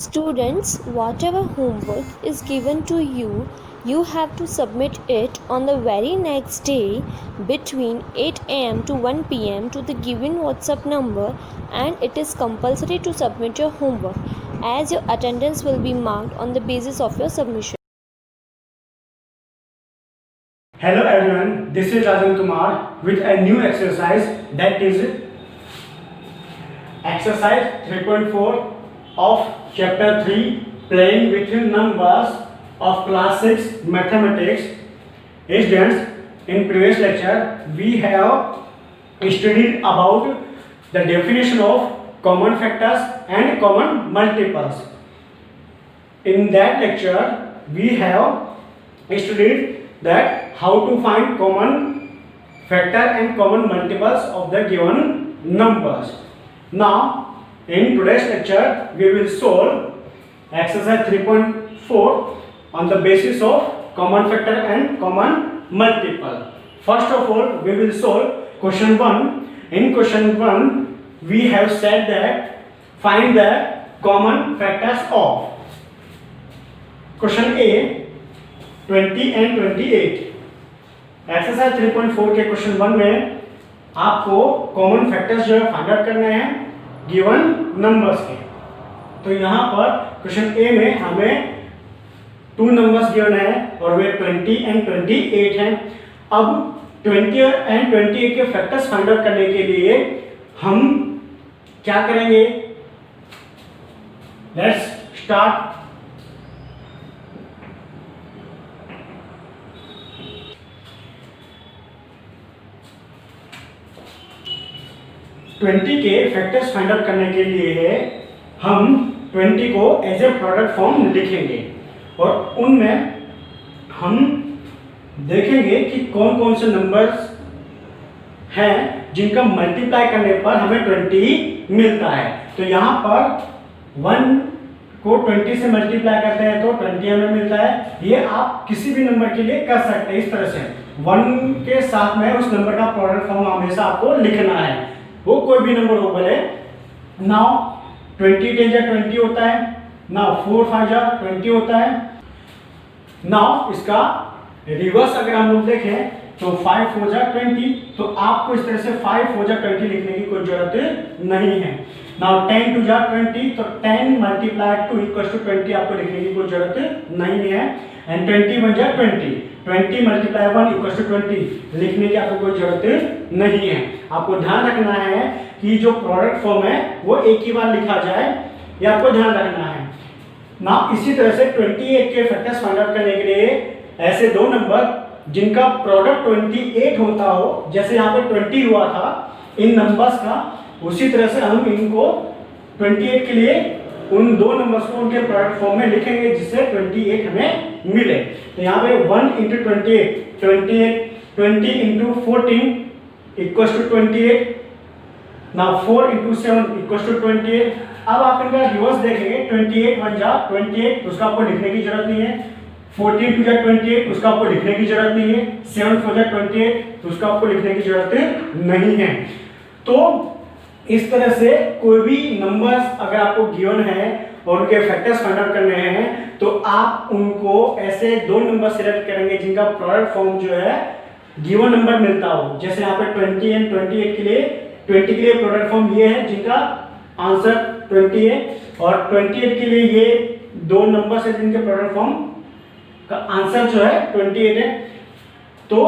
Students, whatever homework is given to you, you have to submit it on the very next day between 8 am to 1 pm to the given WhatsApp number, and it is compulsory to submit your homework as your attendance will be marked on the basis of your submission. Hello everyone, this is Rajan Kumar with a new exercise, that is exercise 3.4 of chapter 3, playing with numbers of class 6 mathematics. Students, in previous lecture we have studied about the definition of common factors and common multiples. In that lecture we have studied that how to find common factor and common multiples of the given numbers. Now in today's lecture we will solve exercise 3.4 on the basis of common factor and common multiple. First of all we will solve question 1. In question 1 we have said that find the common factors of question A 20 and 28. Exercise 3.4 के question 1 में आपको common factors जो है find out करने हैं given numbers के। तो यहाँ पर क्वेश्चन ए में हमें 2 नंबर्स गिवन है और वे 20 एंड 28 हैं। अब 20 एंड 28 के फैक्टर्स फाइंड आउट करने के लिए हम क्या करेंगे? Let's start. ट्वेंटी के फैक्टर्स फाइंड आउट करने के लिए हम 20 को एज ए प्रोडक्ट फॉर्म लिखेंगे और उनमें हम देखेंगे कि कौन कौन से नंबर्स हैं जिनका मल्टीप्लाई करने पर हमें 20 मिलता है। तो यहाँ पर 1 को 20 से मल्टीप्लाई करते हैं तो 20 हमें मिलता है। ये आप किसी भी नंबर के लिए कर सकते हैं इस तरह से। 1 के साथ में उस नंबर का प्रोडक्ट फॉर्म हमेशा आपको लिखना है, वो कोई भी नंबर हो भले। नाउ 20 10 जा 20 होता है, नाउ 4 5 जा 20 होता है। नाउ इसका रिवर्स अगर हम लोग देखें तो 5 4 जा 20, तो आपको इस तरह से 5 4 जा 20 लिखने की कोई जरूरत नहीं है। नाउ 10 2 जा 20, तो 10 मल्टीप्लाई 2 इक्वल्स टू 20 आपको लिखने की कोई जरूरत नहीं है। एंड 20 1 जा 20, 20 मल्टीप्लाई 1 इक्वल्स टू 20 लिखने की आपको कोई जरूरत नहीं है। आपको ध्यान रखना है कि जो प्रोडक्ट फॉर्म है वो एक ही बार लिखा जाए, ये आपको ध्यान रखना है ना। इसी तरह से 28 के फैक्टर्स फाइंड आउट करने के लिए ऐसे दो नंबर जिनका प्रोडक्ट 28 होता हो, जैसे यहाँ पे 20 हुआ था इन नंबर्स का, उसी तरह से हम इनको 28 के लिए उन दो नंबर्स को उनके प्रोडक्ट फॉर्म में लिखेंगे जिससे 28 हमें मिले। तो यहाँ पे 1 into 28 20 into 14 equals to 28। Now 4 into 7 equals to 28। अब आप इनका रिवर्स देखेंगे, 28 1 जा 28, उसका आपको लिखने की जरूरत नहीं है। 14 2 जा 28, उसका आपको लिखने की जरूरत नहीं है। 7 4 जा 28, तो उसका आपको लिखने की जरूरत नहीं है। तो इस तरह से कोई भी नंबर्स अगर आपको गिवन है और उनके फैक्टर्स फाइंड आउट करने हैं तो आप उनको ऐसे दो नंबर सिलेक्ट करेंगे जिनका प्रोडक्ट फॉर्म जो है गिवन नंबर मिलता हो। जैसे यहाँ पे 20 एंड 28 के लिए 20 के लिए प्रोडक्ट फॉर्म ये है जिनका आंसर 20 है, और 28 के लिए ये दो नंबर है जिनके प्रोडक्ट फॉर्म का आंसर जो है 28 है। तो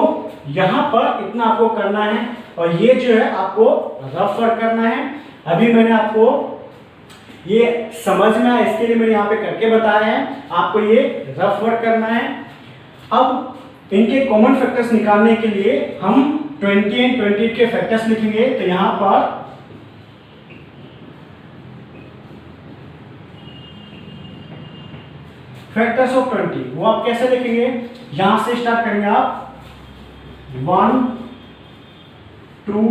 यहाँ पर इतना आपको करना है और ये जो है आपको रफ वर्क करना है। अभी मैंने आपको ये समझ में आया इसके लिए मैंने यहाँ पे करके बताया है, आपको ये रफ वर्क करना है। अब इनके कॉमन फैक्टर्स निकालने के लिए हम 20 एंड 28 के फैक्टर्स लिखेंगे। तो यहाँ पर फैक्टर्स ऑफ 20 वो आप कैसे लिखेंगे? यहां से स्टार्ट करेंगे आप 1 2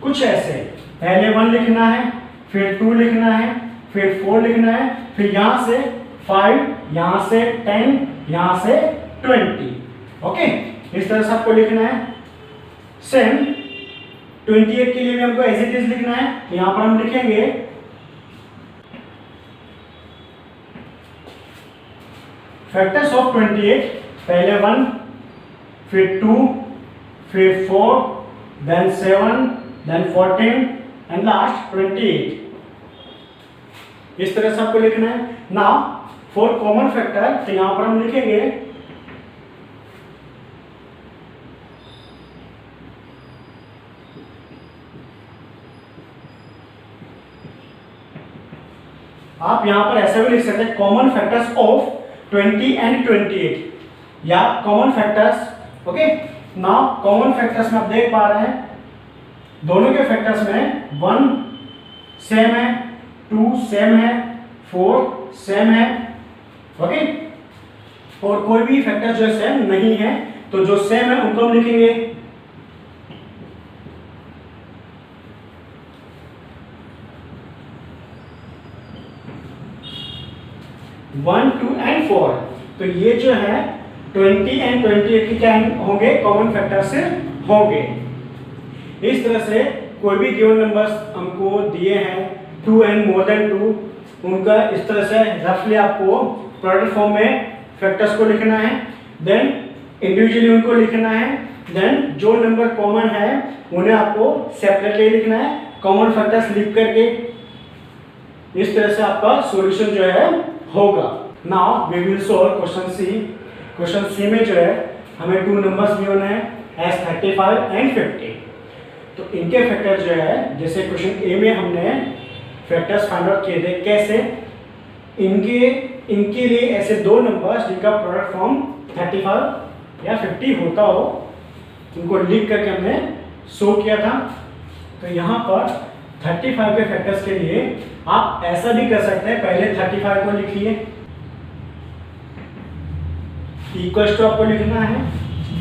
कुछ ऐसे, पहले 1 लिखना है, फिर 2 लिखना है, फिर 4 लिखना है, फिर यहां से 5, यहां से 10, यहां से 20। ओके, इस तरह से आपको लिखना है। सेम 28 के लिए भी हमको एज इट इज लिखना है। यहां पर हम लिखेंगे फैक्टर्स ऑफ 28, पहले 1, फिर 2, फिर 4, देन 7, देन 14 एंड लास्ट 28। इस तरह से आपको लिखना है। नाउ फॉर कॉमन फैक्टर, तो यहां पर हम लिखेंगे आप यहां पर ऐसा भी लिख सकते हैं कॉमन फैक्टर्स ऑफ 20 एंड 28 या common factors. Okay, now common factors में आप देख पा रहे हैं दोनों के फैक्टर्स में 1 सेम है, 2 सेम है, 4 सेम है। ओके, और कोई भी फैक्टर जो सेम नहीं है, तो जो सेम है उनको हम लिखेंगे 1, 2 एंड 4। तो ये जो है 20 एंड 28 की क्या होंगे, कॉमन फैक्टर से होंगे। इस तरह से कोई भी गिवन नंबर्स हमको दिए हैं 2 एंड मोर देन 2, उनका इस तरह से रफली आपको प्रोडक्ट फॉर्म में फैक्टर्स को लिखना है, देन इंडिविजुअली उनको लिखना है, देन जो नंबर कॉमन है उन्हें आपको सेपरेटली लिखना है कॉमन फैक्टर्स लिख करके। इस तरह से आपका सॉल्यूशन जो है होगा। Now we will solve question C. Question C में जो है हमें 2 नंबर्स गिवन है एज 35 एंड 50। तो इनके फैक्टर जो है, जैसे क्वेश्चन ए में हमने फैक्टर्स फाइंड आउट किए थे, कैसे इनके लिए ऐसे 2 नंबर्स जिनका प्रोडक्ट फॉर्म 35 या 50 होता हो, उनको लिख करके हमने शो किया था। तो यहाँ पर 35 के फैक्टर्स के लिए आप ऐसा भी कर सकते हैं, पहले 35 को लिखिए, इक्वल टू आपको लिखना है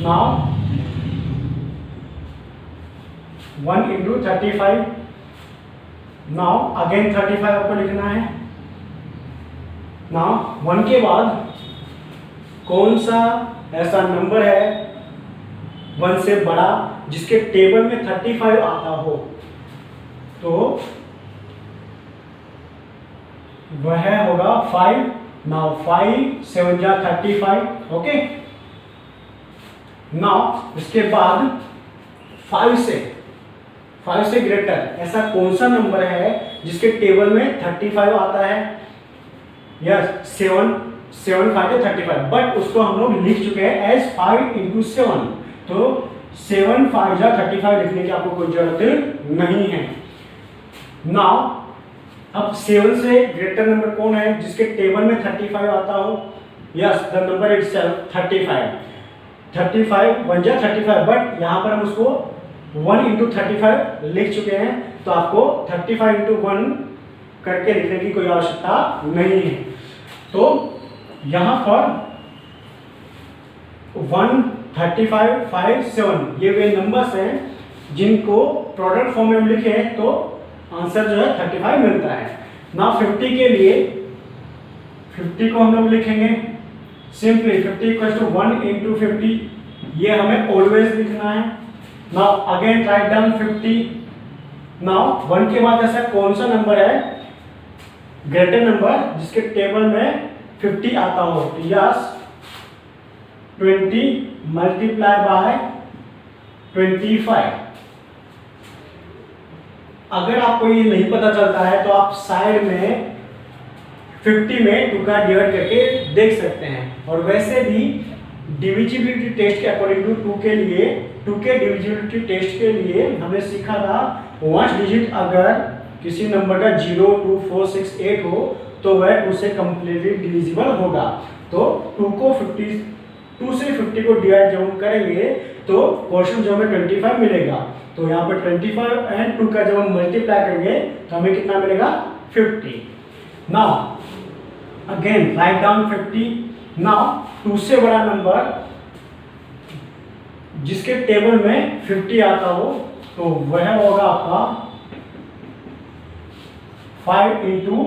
नाउ 1 इंटू 35, नाउ अगेन 35 आपको लिखना है। नाउ 1 के बाद कौन सा ऐसा नंबर है 1 से बड़ा जिसके टेबल में 35 आता हो, तो वह होगा 5। नाउ 5 7 जा 35। ओके, नाउ इसके बाद 5 से ग्रेटर ऐसा कौन सा नंबर है जिसके टेबल में 35 आता है। यस, 7 5 to 35, बट उसको हम लोग लिख चुके हैं एज 5 into 7। तो 7 5 जा 35 लिखने की आपको कोई जरूरत नहीं है। नाउ अब 7 से ग्रेटर नंबर कौन है जिसके टेबल में 35 आता हो। यस, द नंबर इटसेल्फ 35 1 जा 35, बट यहाँ पर हम उसको 1 into 35 लिख चुके हैं, तो आपको 35 into 1 करके लिखने की कोई आवश्यकता नहीं है। तो यहाँ पर 1 35 5 7 ये वे नंबर्स हैं जिनको प्रोडक्ट फॉर्म में हम लिखे हैं, तो आंसर जो है 35 मिलता है ना। 50 के लिए 50 को हम लोग लिखेंगे सिंपली 50 इक्वल्स टू 1 into 50, ये हमें ऑलवेज लिखना है। Now again write down 50। Now 1 के बाद ऐसा कौन सा नंबर है ग्रेटर नंबर जिसके टेबल में 50 आता हो। Yes, 20 multiply by 25। अगर आपको ये नहीं पता चलता है तो आप साइड में 50 में 2 का डिवाइड करके देख सकते हैं। और वैसे भी डिविजिबिलिटी टेस्ट के अकॉर्डिंग टू 2 के लिए 2 के डिविजिबिलिटी टेस्ट के लिए हमने सीखा था 1 डिजिट अगर किसी नंबर का 0 2 4 6 8 हो तो वह 2 से कंप्लीटली डिविजिबल होगा। तो 2 से 50 को डिवाइड जब हम करेंगे तो क्वेश्चन जो हमें 25 मिलेगा। तो यहाँ पर 25 एंड 2 का जब हम मल्टीप्लाई करेंगे तो हमें कितना मिलेगा 50। Now again write down 50। Now 2 से बड़ा नंबर जिसके टेबल में 50 आता हो तो वह होगा आपका 5 into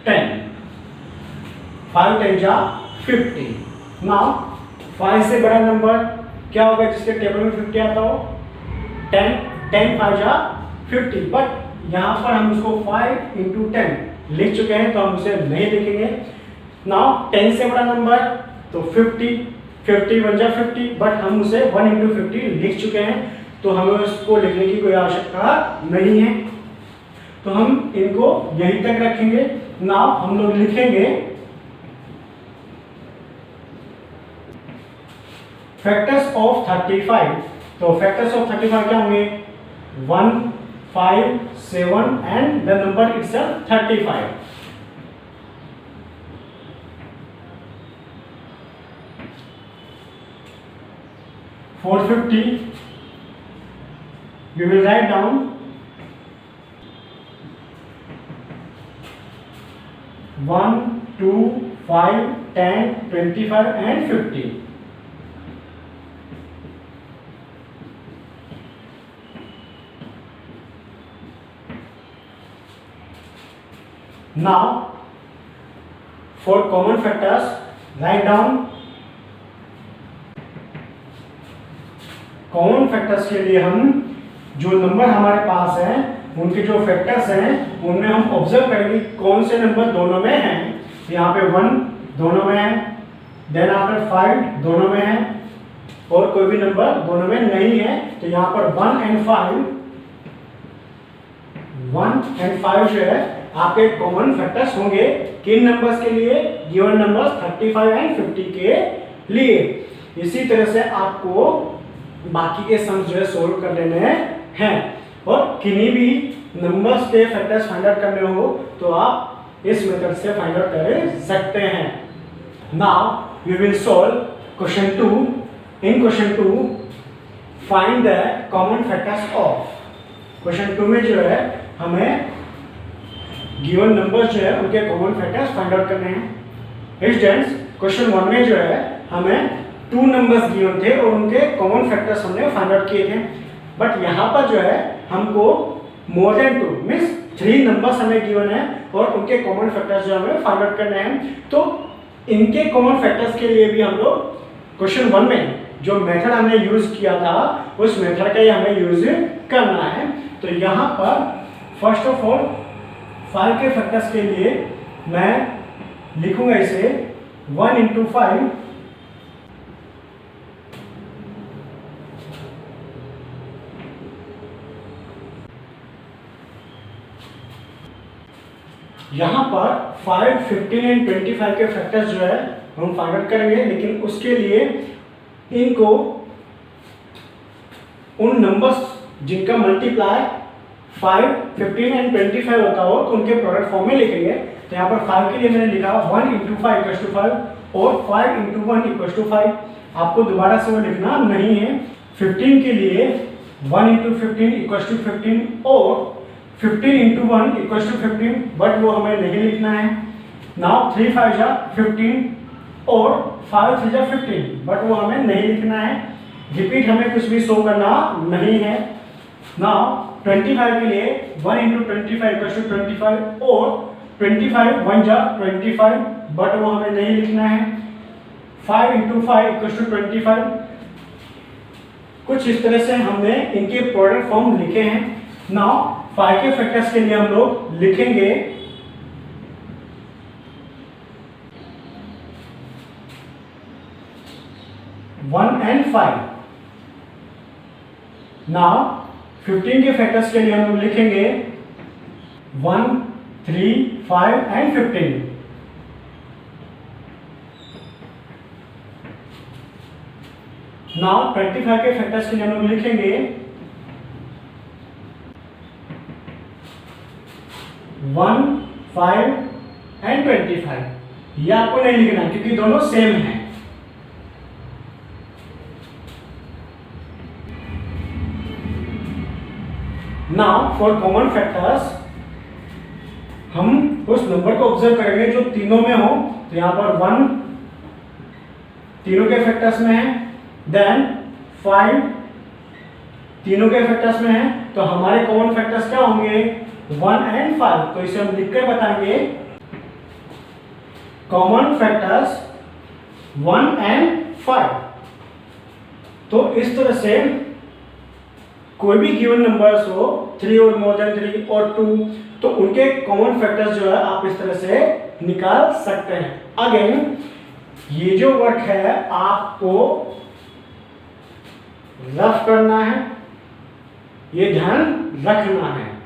10, 5 10 जा 50। नाउ 5 से बड़ा नंबर क्या होगा जिसके टेबल में 50 आता हो। 10 5 जा 50, बट यहाँ पर हम उसको 5 × 10 लिख चुके हैं तो हम उसे नहीं लिखेंगे। नाउ 10 से बड़ा नंबर तो 50, 50 1 जा 50, बट हम उसे 1 × 50 लिख चुके हैं तो हमें उसको लिखने की कोई आवश्यकता नहीं है, तो हम इनको यहीं तक रखेंगे। नाउ हम लोग लिखेंगे फैक्टर्स ऑफ 35। तो फैक्टर्स ऑफ 35 क्या होंगे? 1 5 7 and the number itself 35। For 50 we will write down 1 2 5 10 25 and 50। Now for common factors write down common factors के लिए हम जो नंबर हमारे पास हैं उनके जो फैक्टर्स हैं उनमें हम ऑब्जर्व करेंगे कौन से नंबर दोनों में हैं। यहाँ पे 1 दोनों में है, देन आफ्टर 5 दोनों में है और कोई भी नंबर दोनों में नहीं है। तो यहाँ पर 1 and 5 जो है आपके कॉमन फैक्टर्स होंगे किन नंबर्स के लिए? गिवन नंबर्स 35 एंड 50 के लिए। इसी तरह से आपको बाकी के सम्स जो है सोल्व कर लेने हैं और किन्हीं भी नंबर्स के फैक्टर्स फाइंड आउट करने हो तो आप इस मेथड से फाइंड आउट कर सकते हैं। Now we will solve question 2। In question 2 find the common factors of. Question 2 में जो है हमें गिवन नंबर्स जो है उनके कॉमन फैक्टर्स फाइंड आउट करने हैं। स्टूडेंट्स क्वेश्चन 1 में जो है हमें 2 नंबर्स गिवन थे और उनके कॉमन फैक्टर्स हमने फाइंड आउट किए थे, बट यहाँ पर जो है हमको मोर देन 2 मींस 3 नंबर्स हमें गिवन है और उनके कॉमन फैक्टर्स जो हमें फाइंड आउट करने हैं। तो इनके कॉमन फैक्टर्स के लिए भी हम लोग क्वेश्चन 1 में जो मेथड हमने यूज किया था उस मेथड का ही हमें यूज करना है। तो यहाँ पर फर्स्ट ऑफ ऑल 5 के फैक्टर्स के लिए मैं लिखूंगा इसे 1 × 5 यहाँ पर 5, 15 एंड 25 के फैक्टर्स जो है हम फाइंड आउट करेंगे, लेकिन उसके लिए इनको उन नंबर्स जिनका मल्टीप्लाई 5, 15 एंड 25 होता हो तो उनके प्रोडक्ट फॉर्म में लिखेंगे। तो यहाँ पर 5 के लिए मैंने लिखा 1 × 5 = 5 और 5 × 1 = 5। आपको दोबारा से वो लिखना नहीं है। 15 के लिए 1 × 15 = 15 और 15 × 1 = 15, बट वो हमें नहीं लिखना है। नाउ 3 5 जा 15 और 5 3 जा 15, बट वो हमें नहीं लिखना है। रिपीट हमें कुछ भी शो करना नहीं है। नाउ 25 के लिए 1 × 25 = 25 और 25 1 जा 25, बट वो हमें नहीं लिखना है। 5 × 5 = 25। कुछ इस तरह से हमने इनके प्रोडक्ट फॉर्म लिखे हैं। नाउ 5 के फैक्टर्स के लिए हम लोग लिखेंगे 1 and 5। नाउ 15 के फैक्टर्स के लिए हम लोग लिखेंगे 1 3 5 and 15। नाउ 25 के फैक्टर्स के लिए हम लोग लिखेंगे 1 5 and 25। ये आपको नहीं लिखना क्योंकि दोनों सेम हैं। नाउ फॉर कॉमन फैक्टर्स हम उस नंबर को ऑब्जर्व करेंगे जो तीनों में हो। तो यहाँ पर 1 तीनों के फैक्टर्स में है, देन 5 तीनों के फैक्टर्स में है। तो हमारे कॉमन फैक्टर्स क्या होंगे? 1 and 5। तो इसे हम लिखकर बताएंगे कॉमन फैक्टर्स 1 and 5। तो इस तरह से कोई भी गिवन नंबर्स हो 3 और मोर देन 3 और 2, तो उनके कॉमन फैक्टर्स जो है आप इस तरह से निकाल सकते हैं। अगेन ये जो वर्क है आपको रफ करना है, ये ध्यान रखना है।